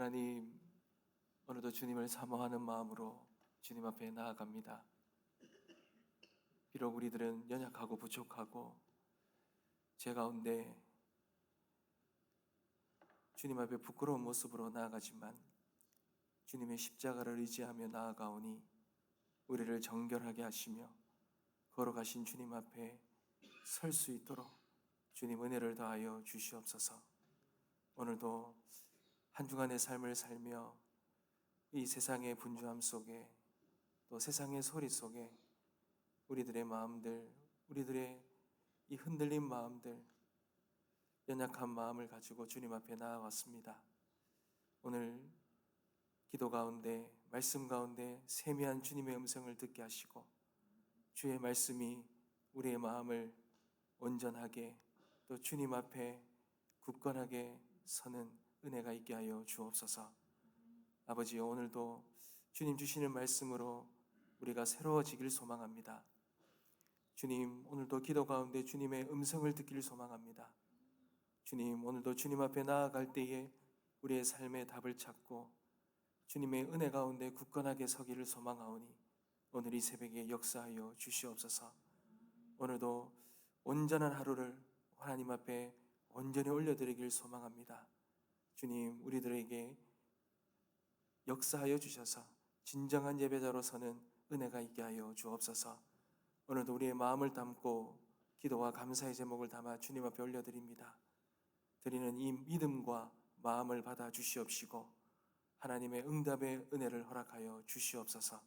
하나님, 오늘도 주님을 사모하는 마음으로 주님 앞에 나아갑니다. 비록 우리들은 연약하고 부족하고 죄 가운데 주님 앞에 부끄러운 모습으로 나아가지만 주님의 십자가를 의지하며 나아가오니 우리를 정결하게 하시며 걸어가신 주님 앞에 설 수 있도록 주님 은혜를 더하여 주시옵소서. 오늘도 한 주간의 삶을 살며 이 세상의 분주함 속에 또 세상의 소리 속에 우리들의 마음들, 우리들의 이 흔들린 마음들, 연약한 마음을 가지고 주님 앞에 나아왔습니다. 오늘 기도 가운데, 말씀 가운데 세미한 주님의 음성을 듣게 하시고 주의 말씀이 우리의 마음을 온전하게 또 주님 앞에 굳건하게 서는 은혜가 있게 하여 주옵소서. 아버지, 오늘도 주님 주시는 말씀으로 우리가 새로워지길 소망합니다. 주님, 오늘도 기도 가운데 주님의 음성을 듣기를 소망합니다. 주님, 오늘도 주님 앞에 나아갈 때에 우리의 삶의 답을 찾고 주님의 은혜 가운데 굳건하게 서기를 소망하오니 오늘 이 새벽에 역사하여 주시옵소서. 오늘도 온전한 하루를 하나님 앞에 온전히 올려드리길 소망합니다. 주님, 우리들에게 역사하여 주셔서 진정한 예배자로 서는 은혜가 있게 하여 주옵소서. 오늘도 우리의 마음을 담고 기도와 감사의 제목을 담아 주님 앞에 올려드립니다. 드리는 이 믿음과 마음을 받아 주시옵시고 하나님의 응답의 은혜를 허락하여 주시옵소서.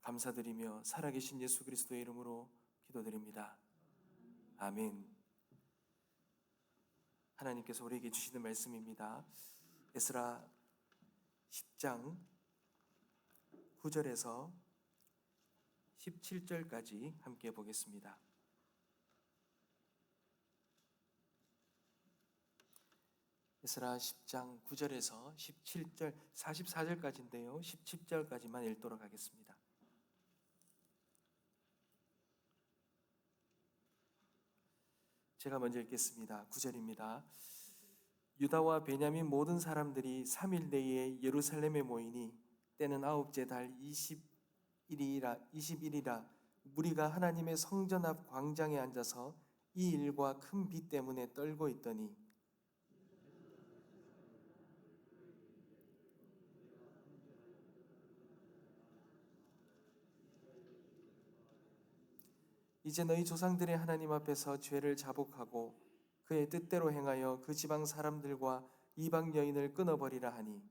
감사드리며 살아계신 예수 그리스도의 이름으로 기도드립니다. 아멘. 하나님께서 우리에게 주시는 말씀입니다. 에스라 10장 9절에서 17절까지 함께 보겠습니다. 에스라 10장 9절에서 17절, 44절까지인데요. 17절까지만 읽도록 하겠습니다. 제가 먼저 읽겠습니다. 9절입니다. 유다와 베냐민 모든 사람들이 3일 내에 예루살렘에 모이니 때는 9째 달 20일이라 무리가 하나님의 성전 앞 광장에 앉아서 이 일과 큰 비 때문에 떨고 있더니 이제 너희 조상들의 하나님 앞에서 죄를 자복하고 그의 뜻대로 행하여 그 지방 사람들과 이방 여인을 끊어버리라 하니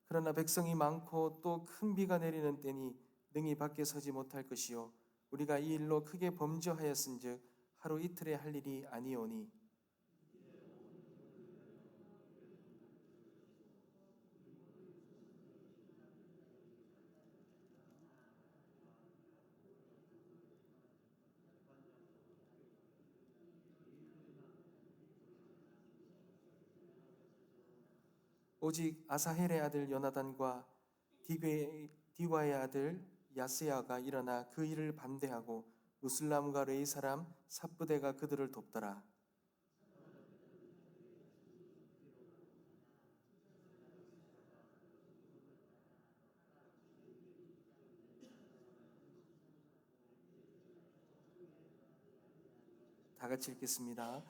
그러나 백성이 많고 또 큰 비가 내리는 때니 능히 밖에 서지 못할 것이요 우리가 이 일로 크게 범죄하였은즉 하루 이틀에 할 일이 아니오니 오직 아사헬의 아들 요나단과 디과의 아들 야스야가 일어나 그 일을 반대하고 무슬람과 레이 사람 삽부대가 그들을 돕더라. 다 같이 읽겠습니다.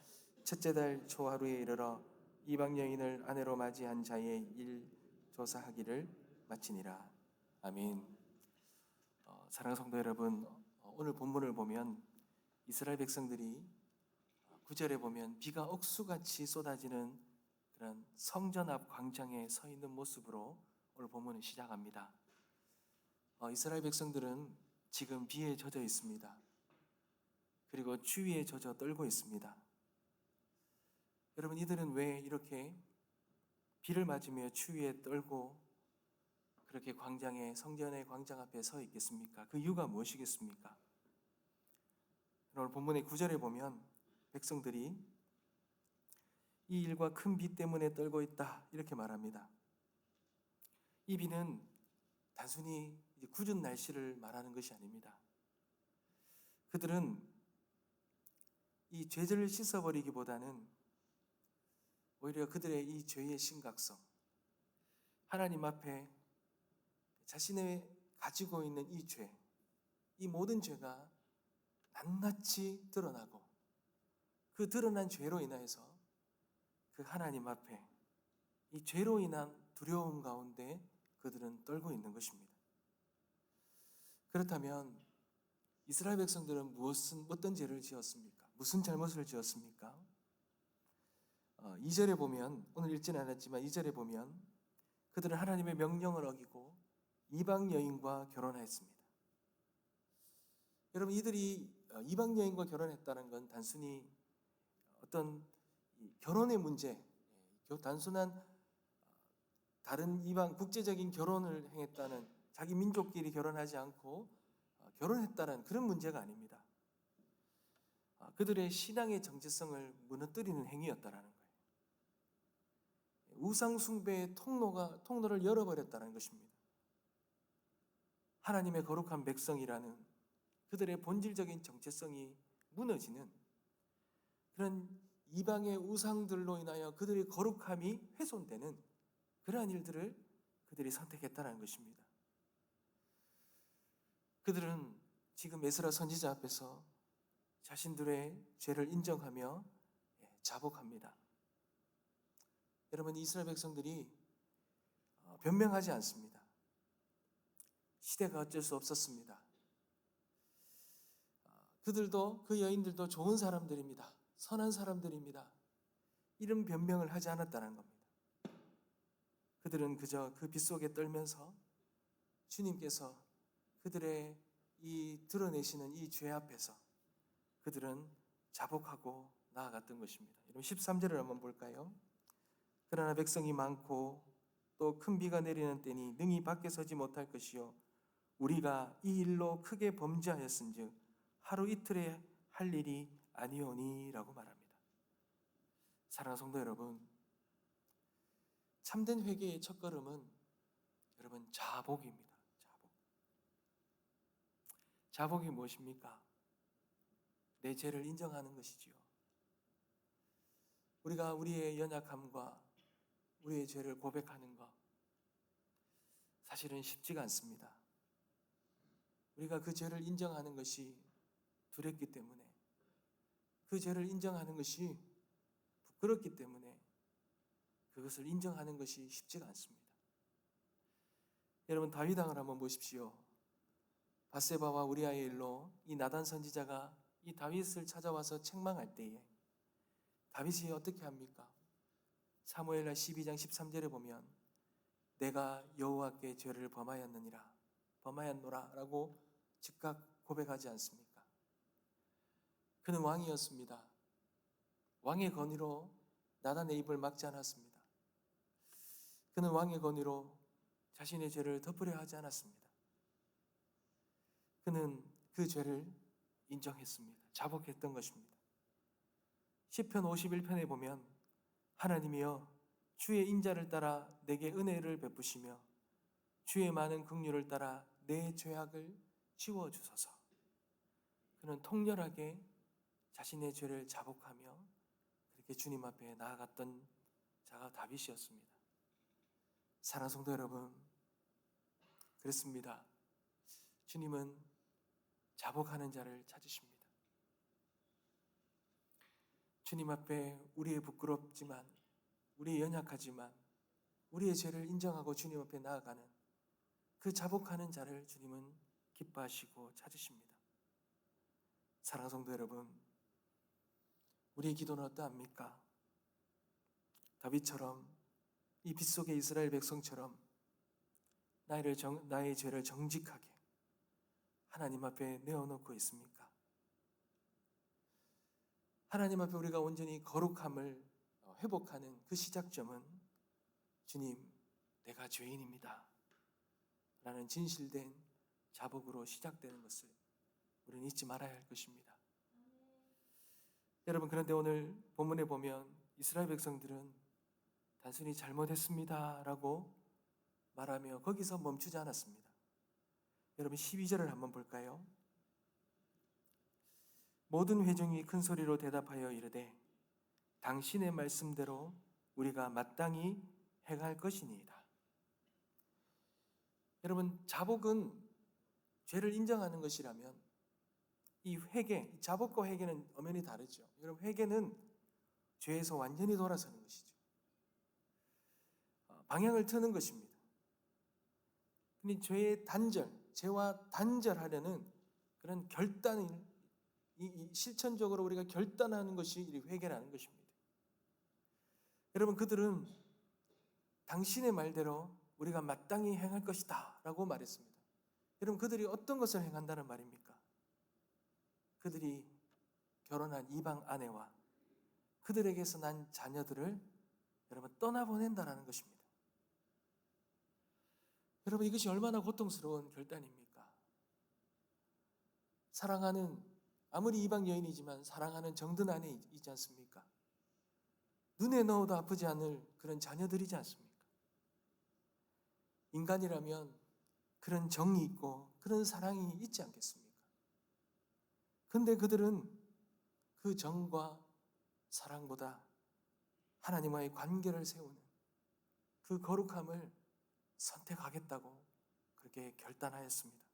첫째 달 초하루에 이르러 이방 여인을 아내로 맞이한 자의 일 조사하기를 마치니라. 아멘. 사랑하는 성도 여러분, 오늘 본문을 보면 이스라엘 백성들이 9절에 보면 비가 억수같이 쏟아지는 그런 성전 앞 광장에 서 있는 모습으로 오늘 본문을 시작합니다. 이스라엘 백성들은 지금 비에 젖어 있습니다. 그리고 추위에 젖어 떨고 있습니다. 여러분, 이들은 왜 이렇게 비를 맞으며 추위에 떨고 그렇게 성전의 광장 앞에 서 있겠습니까? 그 이유가 무엇이겠습니까? 오늘 본문의 9절에 보면 백성들이 이 일과 큰 비 때문에 떨고 있다 이렇게 말합니다. 이 비는 단순히 궂은 날씨를 말하는 것이 아닙니다. 그들은 이 죄를 씻어버리기보다는 오히려 그들의 이 죄의 심각성, 하나님 앞에 자신의 가지고 있는 이 죄, 이 모든 죄가 낱낱이 드러나고 그 드러난 죄로 인하여서 그 하나님 앞에 이 죄로 인한 두려움 가운데 그들은 떨고 있는 것입니다. 그렇다면 이스라엘 백성들은 어떤 죄를 지었습니까? 무슨 잘못을 지었습니까? 2절에 보면, 오늘 읽지는 않았지만 2절에 보면 그들은 하나님의 명령을 어기고 이방 여인과 결혼하였습니다. 여러분, 이들이 이방 여인과 결혼했다는 건 단순히 어떤 결혼의 문제, 단순한 다른 이방 국제적인 결혼을 행했다는, 자기 민족끼리 결혼하지 않고 결혼했다는 그런 문제가 아닙니다. 그들의 신앙의 정체성을 무너뜨리는 행위였다라는 거예요. 우상 숭배의 통로를 열어버렸다는 것입니다. 하나님의 거룩한 백성이라는 그들의 본질적인 정체성이 무너지는 그런 이방의 우상들로 인하여 그들의 거룩함이 훼손되는 그러한 일들을 그들이 선택했다는 것입니다. 그들은 지금 에스라 선지자 앞에서 자신들의 죄를 인정하며 자복합니다. 여러분, 이스라엘 백성들이 변명하지 않습니다. 시대가 어쩔 수 없었습니다. 그들도, 그 여인들도 좋은 사람들입니다. 선한 사람들입니다. 이런 변명을 하지 않았다는 겁니다. 그들은 그저 그 빗속에 떨면서 주님께서 그들의 이 드러내시는 이 죄 앞에서 그들은 자복하고 나아갔던 것입니다. 여러분 13절을 한번 볼까요? 그러나 백성이 많고 또 큰 비가 내리는 때니 능히 밖에 서지 못할 것이요 우리가 이 일로 크게 범죄하였은즉 하루 이틀에 할 일이 아니오니라고 말합니다. 사랑하는 성도 여러분, 참된 회개의 첫걸음은 여러분 자복입니다. 자복이 무엇입니까? 내 죄를 인정하는 것이지요. 우리가 우리의 연약함과 우리의 죄를 고백하는 것 사실은 쉽지가 않습니다. 우리가 그 죄를 인정하는 것이 두렵기 때문에, 그 죄를 인정하는 것이 부끄럽기 때문에 그것을 인정하는 것이 쉽지가 않습니다. 여러분, 다윗 왕을 한번 보십시오. 밧세바와 우리아의 일로 이 나단 선지자가 이 다윗을 찾아와서 책망할 때에 다윗이 어떻게 합니까? 사무엘하 12장 13절에 보면 내가 여호와께 죄를 범하였노라 라고 즉각 고백하지 않습니까? 그는 왕이었습니다. 왕의 권위로 나단의 입을 막지 않았습니다. 그는 왕의 권위로 자신의 죄를 덮으려 하지 않았습니다. 그는 그 죄를 인정했습니다. 자복했던 것입니다. 시편 51편에 보면 하나님이여 주의 인자를 따라 내게 은혜를 베푸시며 주의 많은 긍휼을 따라 내 죄악을 지워주소서. 그는 통렬하게 자신의 죄를 자복하며 그렇게 주님 앞에 나아갔던 자가 다윗이었습니다. 사랑하는 성도 여러분, 그렇습니다. 주님은 자복하는 자를 찾으십니다. 주님 앞에 우리의 부끄럽지만, 우리의 연약하지만 우리의 죄를 인정하고 주님 앞에 나아가는 그 자복하는 자를 주님은 기뻐하시고 찾으십니다. 사랑하는 성도 여러분, 우리의 기도는 어떠합니까? 다윗처럼 이 빗속의 이스라엘 백성처럼 나의 죄를 정직하게 하나님 앞에 내어놓고 있습니까? 하나님 앞에 우리가 온전히 거룩함을 회복하는 그 시작점은 주님, 내가 죄인입니다 라는 진실된 자복으로 시작되는 것을 우리는 잊지 말아야 할 것입니다. 여러분, 그런데 오늘 본문에 보면 이스라엘 백성들은 단순히 잘못했습니다 라고 말하며 거기서 멈추지 않았습니다. 여러분 12절을 한번 볼까요? 모든 회중이 큰 소리로 대답하여 이르되 당신의 말씀대로 우리가 마땅히 행할 것이니이다. 여러분, 자복은 죄를 인정하는 것이라면 이 회개, 자복과 회개는 엄연히 다르죠. 여러분, 회개는 죄에서 완전히 돌아서는 것이죠. 방향을 트는 것입니다. 근데 죄의 단절, 죄와 단절하려는 그런 결단을 실천적으로 우리가 결단하는 것이 이 회개라는 것입니다. 여러분, 그들은 당신의 말대로 우리가 마땅히 행할 것이다 라고 말했습니다. 여러분, 그들이 어떤 것을 행한다는 말입니까? 그들이 결혼한 이방 아내와 그들에게서 난 자녀들을 여러분 떠나보낸다라는 것입니다. 여러분, 이것이 얼마나 고통스러운 결단입니까? 사랑하는, 아무리 이방 여인이지만 사랑하는 정든 아내 있지 않습니까? 눈에 넣어도 아프지 않을 그런 자녀들이지 않습니까? 인간이라면 그런 정이 있고 그런 사랑이 있지 않겠습니까? 근데 그들은 그 정과 사랑보다 하나님과의 관계를 세우는 그 거룩함을 선택하겠다고 그렇게 결단하였습니다.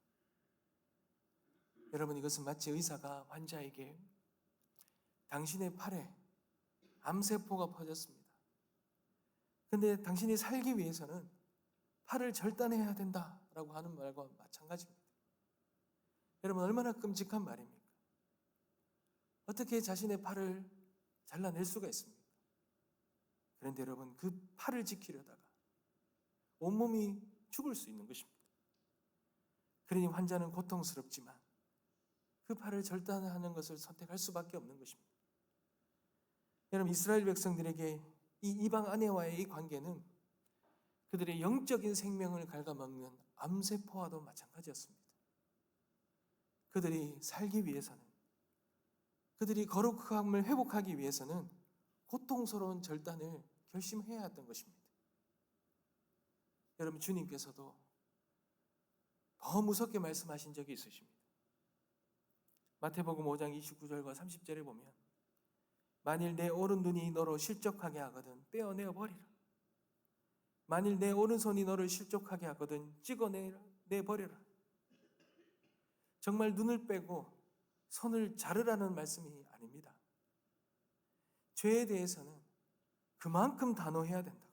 여러분, 이것은 마치 의사가 환자에게 당신의 팔에 암세포가 퍼졌습니다. 근데 당신이 살기 위해서는 팔을 절단해야 된다라고 하는 말과 마찬가지입니다. 여러분, 얼마나 끔찍한 말입니까? 어떻게 자신의 팔을 잘라낼 수가 있습니까? 그런데 여러분, 그 팔을 지키려다가 온몸이 죽을 수 있는 것입니다. 그러니 환자는 고통스럽지만 그 팔을 절단하는 것을 선택할 수밖에 없는 것입니다. 여러분, 이스라엘 백성들에게 이 이방 아내와의 이 관계는 그들의 영적인 생명을 갉아먹는 암세포와도 마찬가지였습니다. 그들이 살기 위해서는, 그들이 거룩함을 회복하기 위해서는 고통스러운 절단을 결심해야 했던 것입니다. 여러분, 주님께서도 더 무섭게 말씀하신 적이 있으십니다. 마태복음 5장 29절과 30절에 보면 만일 내 오른눈이 너로 실족하게 하거든 떼어내어 버리라. 만일 내 오른손이 너를 실족하게 하거든 찍어내버려라. 정말 눈을 빼고 손을 자르라는 말씀이 아닙니다. 죄에 대해서는 그만큼 단호해야 된다고,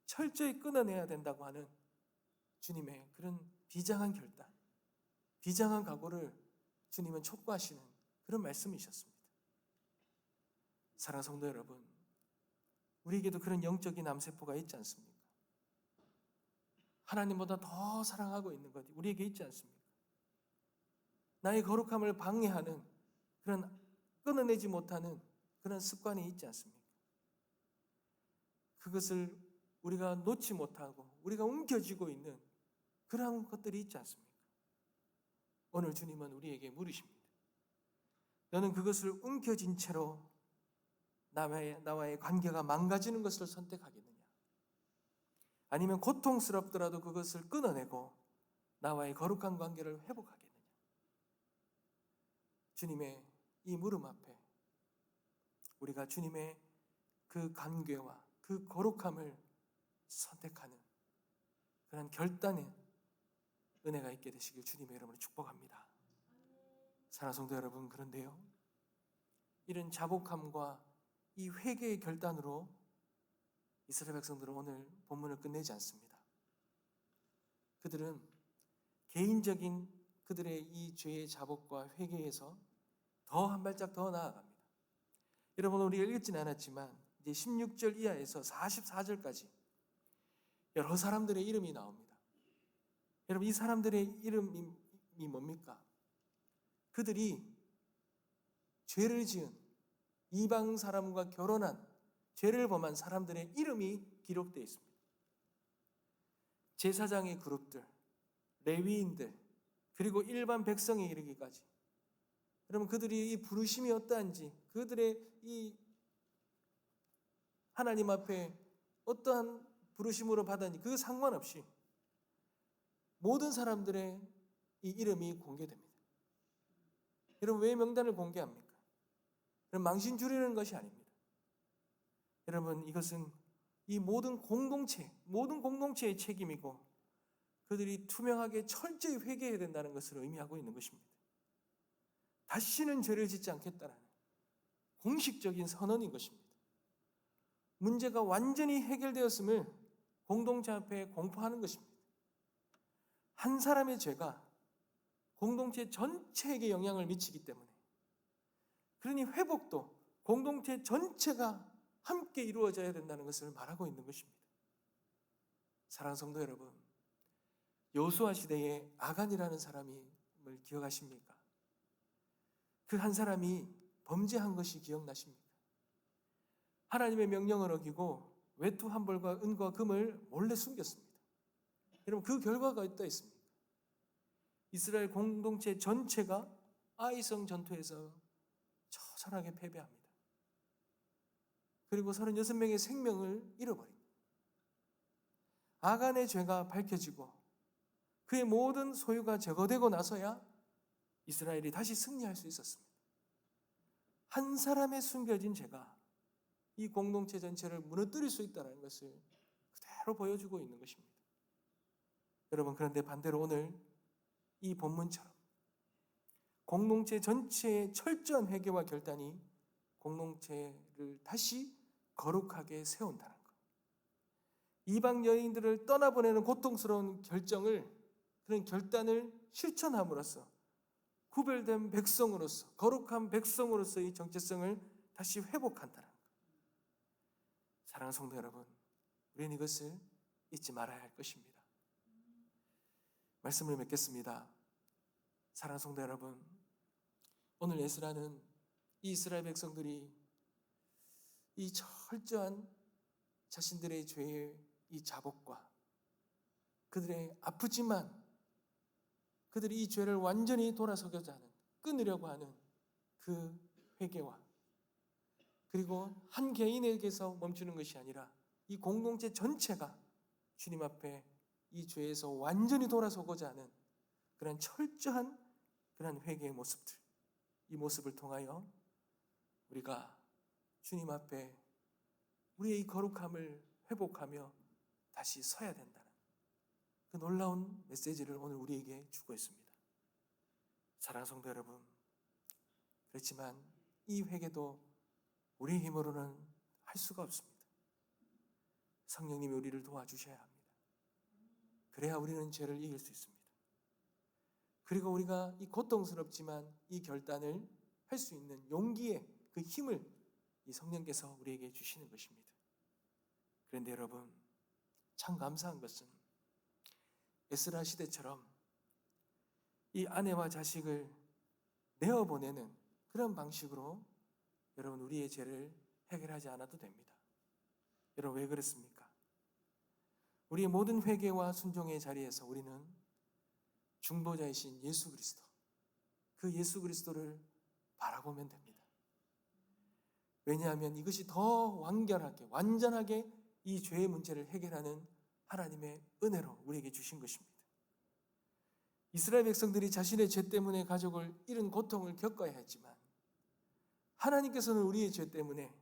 철저히 끊어내야 된다고 하는 주님의 그런 비장한 결단, 비장한 각오를 주님은 촉구하시는 그런 말씀이셨습니다. 사랑하는 성도 여러분, 우리에게도 그런 영적인 암세포가 있지 않습니까? 하나님보다 더 사랑하고 있는 것 우리에게 있지 않습니까? 나의 거룩함을 방해하는 그런 끊어내지 못하는 그런 습관이 있지 않습니까? 그것을 우리가 놓지 못하고 우리가 움켜쥐고 있는 그런 것들이 있지 않습니까? 오늘 주님은 우리에게 물으십니다. 너는 그것을 움켜쥔 채로 나와의 관계가 망가지는 것을 선택하겠느냐? 아니면 고통스럽더라도 그것을 끊어내고 나와의 거룩한 관계를 회복하겠느냐? 주님의 이 물음 앞에 우리가 주님의 그 관계와 그 거룩함을 선택하는 그런 결단의 은혜가 있게 되시길 주님의 이름으로 축복합니다. 사랑하는 성도 여러분, 그런데요, 이런 자복함과 이 회개의 결단으로 이스라엘 백성들은 오늘 본문을 끝내지 않습니다. 그들은 개인적인 그들의 이 죄의 자복과 회개에서 더 한 발짝 더 나아갑니다. 여러분, 우리가 읽지는 않았지만 이제 16절 이하에서 44절까지 여러 사람들의 이름이 나옵니다. 여러분, 이 사람들의 이름이 뭡니까? 그들이 죄를 지은 이방 사람과 결혼한 죄를 범한 사람들의 이름이 기록되어 있습니다. 제사장의 그룹들, 레위인들, 그리고 일반 백성에 이르기까지. 여러분, 그들이 이 부르심이 어떠한지, 그들의 이 하나님 앞에 어떠한 부르심으로 받았는지 그 상관없이 모든 사람들의 이 이름이 공개됩니다. 여러분, 왜 명단을 공개합니까? 여러분, 망신 주려는 것이 아닙니다. 여러분, 이것은 이 모든 공동체의 책임이고 그들이 투명하게 철저히 회개해야 된다는 것을 의미하고 있는 것입니다. 다시는 죄를 짓지 않겠다는 공식적인 선언인 것입니다. 문제가 완전히 해결되었음을 공동체 앞에 공포하는 것입니다. 한 사람의 죄가 공동체 전체에게 영향을 미치기 때문에, 그러니 회복도 공동체 전체가 함께 이루어져야 된다는 것을 말하고 있는 것입니다. 사랑하는 성도 여러분, 여호수아 시대에 아간이라는 사람을 기억하십니까? 그 한 사람이 범죄한 것이 기억나십니까? 하나님의 명령을 어기고 외투 한 벌과 은과 금을 몰래 숨겼습니다. 여러분, 그 결과가 어떠 있습니까? 이스라엘 공동체 전체가 아이성 전투에서 처절하게 패배합니다. 그리고 36명의 생명을 잃어버립니다. 아간의 죄가 밝혀지고 그의 모든 소유가 제거되고 나서야 이스라엘이 다시 승리할 수 있었습니다. 한 사람의 숨겨진 죄가 이 공동체 전체를 무너뜨릴 수 있다는 것을 그대로 보여주고 있는 것입니다. 여러분, 그런데 반대로 오늘 이 본문처럼 공동체 전체의 철저한 회개와 결단이 공동체를 다시 거룩하게 세운다는 것, 이방 여인들을 떠나보내는 고통스러운 그런 결단을 실천함으로써 구별된 백성으로서, 거룩한 백성으로서의 정체성을 다시 회복한다는 것. 사랑하는 성도 여러분, 우리는 이것을 잊지 말아야 할 것입니다. 말씀을 맺겠습니다. 사랑하는 성도 여러분, 오늘 에스라는 이 이스라엘 백성들이 이 철저한 자신들의 죄의 이 자복과 그들의 아프지만 그들이 이 죄를 완전히 돌아서고자 하는, 끊으려고 하는 그 회개와, 그리고 한 개인에게서 멈추는 것이 아니라 이 공동체 전체가 주님 앞에 이 죄에서 완전히 돌아서고자 하는 그런 철저한 그런 회개의 모습들, 이 모습을 통하여 우리가 주님 앞에 우리의 이 거룩함을 회복하며 다시 서야 된다는 그 놀라운 메시지를 오늘 우리에게 주고 있습니다. 사랑하는 성도 여러분, 그렇지만 이 회개도 우리의 힘으로는 할 수가 없습니다. 성령님이 우리를 도와주셔야 합니다. 그래야 우리는 죄를 이길 수 있습니다. 그리고 우리가 이 고통스럽지만 이 결단을 할 수 있는 용기의 그 힘을 이 성령께서 우리에게 주시는 것입니다. 그런데 여러분, 참 감사한 것은 에스라 시대처럼 이 아내와 자식을 내어보내는 그런 방식으로 여러분, 우리의 죄를 해결하지 않아도 됩니다. 여러분, 왜 그렇습니까? 우리의 모든 회개와 순종의 자리에서 우리는 중보자이신 예수 그리스도, 그 예수 그리스도를 바라보면 됩니다. 왜냐하면 이것이 더 완결하게, 완전하게 이 죄의 문제를 해결하는 하나님의 은혜로 우리에게 주신 것입니다. 이스라엘 백성들이 자신의 죄 때문에 가족을 잃은 고통을 겪어야 했지만 하나님께서는 우리의 죄 때문에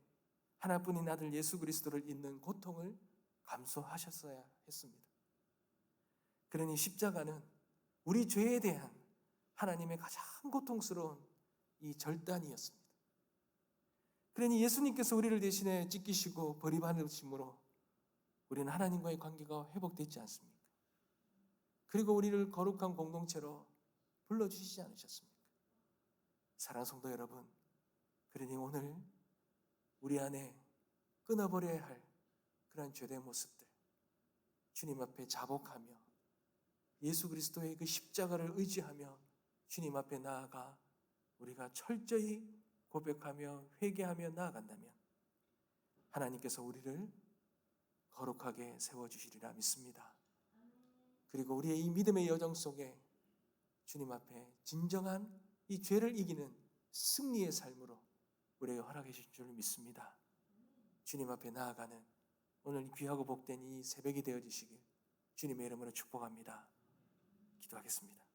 하나뿐인 아들 예수 그리스도를 잊는 고통을 감수하셨어야 했습니다. 그러니 십자가는 우리 죄에 대한 하나님의 가장 고통스러운 이 절단이었습니다. 그러니 예수님께서 우리를 대신해 찢기시고 버림받으심으로 우리는 하나님과의 관계가 회복되지 않습니까? 그리고 우리를 거룩한 공동체로 불러주시지 않으셨습니까? 사랑하는 성도 여러분, 그러니 오늘 우리 안에 끊어버려야 할 그런 죄된 모습들 주님 앞에 자복하며 예수 그리스도의 그 십자가를 의지하며 주님 앞에 나아가 우리가 철저히 고백하며 회개하며 나아간다면 하나님께서 우리를 거룩하게 세워주시리라 믿습니다. 그리고 우리의 이 믿음의 여정 속에 주님 앞에 진정한 이 죄를 이기는 승리의 삶으로 우리에게 허락해 주실 줄 믿습니다. 주님 앞에 나아가는 오늘 귀하고 복된 이 새벽이 되어지시길 주님의 이름으로 축복합니다. 기도하겠습니다.